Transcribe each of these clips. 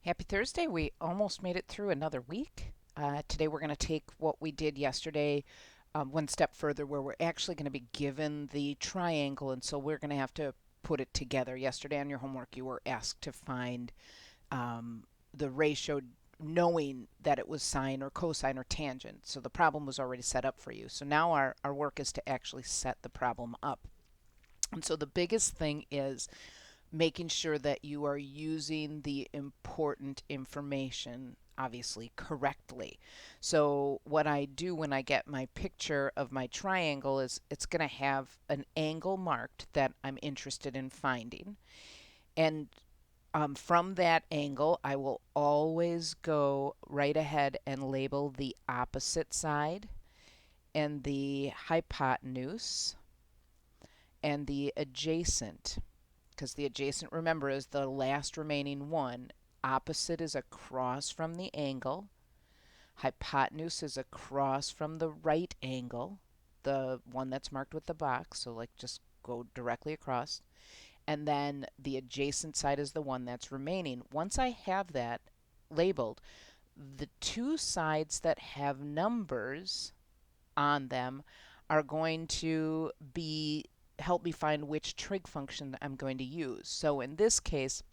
Happy Thursday. We almost made it through another week. Today we're going to take what we did yesterday one step further, where we're actually going to be given the triangle, and so we're going to have to put it together. Yesterday on your homework, you were asked to find the ratio knowing that it was sine or cosine or tangent. So the problem was already set up for you. So now our work is to actually set the problem up. And so the biggest thing is making sure that you are using the important information obviously correctly. So what I do when I get my picture of my triangle is it's going to have an angle marked that I'm interested in finding. And from that angle, I will always go right ahead and label the opposite side and the hypotenuse and the adjacent, because the adjacent, remember, is the last remaining one. Opposite is across from the angle. Hypotenuse is across from the right angle, the one that's marked with the box, so like just go directly across. And then the adjacent side is the one that's remaining. Once I have that labeled, the two sides that have numbers on them are going to be help me find which trig function I'm going to use. So in this case,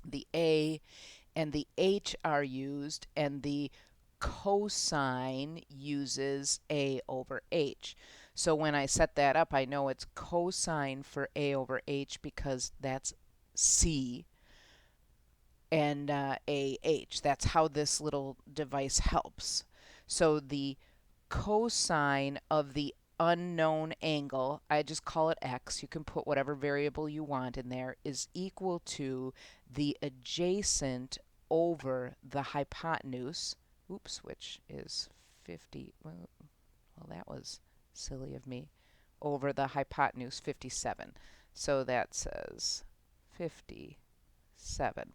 the a and the h are used, and the cosine uses a over h. So when I set that up, I know it's cosine for a over h because that's c and ah. That's how this little device helps. So the cosine of the unknown angle, I just call it x, you can put whatever variable you want in there, is equal to the adjacent over the hypotenuse, oops, which is 50, well, that was silly of me, over the hypotenuse 57. So that says 57.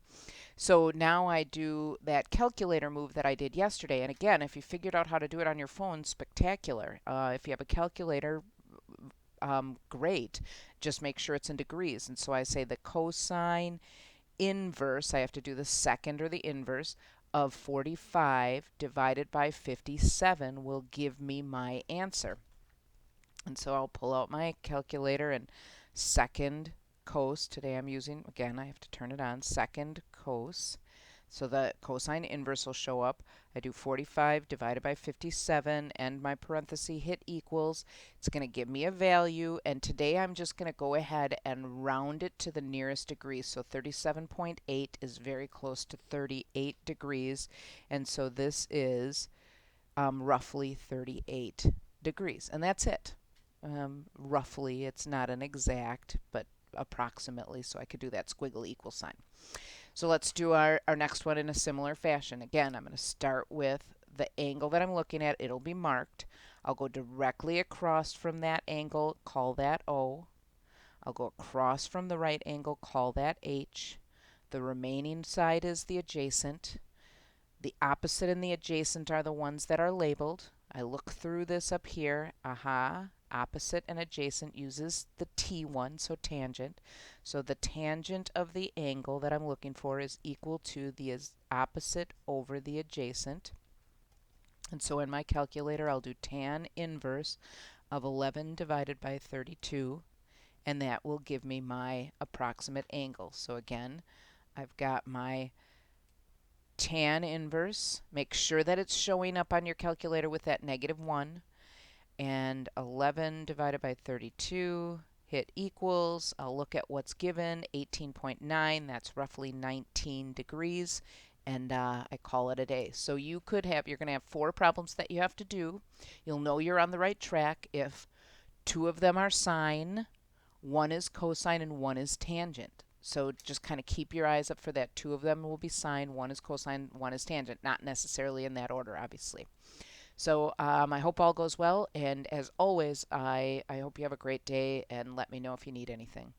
So now I do that calculator move that I did yesterday. And again, if you figured out how to do it on your phone, spectacular. If you have a calculator, great. Just make sure it's in degrees. And so I say the cosine inverse, I have to do the second or the inverse of 45 divided by 57 will give me my answer. And so I'll pull out my calculator, and second cos, today I'm using, again, I have to turn it on, second cos. So the cosine inverse will show up. I do 45 divided by 57 and my parenthesis hit equals. It's going to give me a value, and today I'm just going to go ahead and round it to the nearest degree. So 37.8 is very close to 38 degrees, and so this is roughly 38 degrees, and that's it. Roughly, it's not an exact, but approximately, so I could do that squiggle equal sign. So let's do our next one in a similar fashion. Again, I'm going to start with the angle that I'm looking at. It'll be marked. I'll go directly across from that angle, call that O. I'll go across from the right angle, call that H. The remaining side is the adjacent. The opposite and the adjacent are the ones that are labeled. I look through this up here. Aha, opposite and adjacent uses the T one, so tangent. So the tangent of the angle that I'm looking for is equal to the opposite over the adjacent. And so in my calculator, I'll do tan inverse of 11 divided by 32, and that will give me my approximate angle. So again, I've got my tan inverse. Make sure that it's showing up on your calculator with that -1. And 11 divided by 32, hit equals. I'll look at what's given, 18.9. That's roughly 19 degrees. And I call it a day. So you're going to have 4 problems that you have to do. You'll know you're on the right track if 2 of them are sine, 1 is cosine, and 1 is tangent. So just kind of keep your eyes up for that. 2 of them will be sine, 1 is cosine, 1 is tangent. Not necessarily in that order, obviously. So I hope all goes well. And as always, I hope you have a great day, and let me know if you need anything.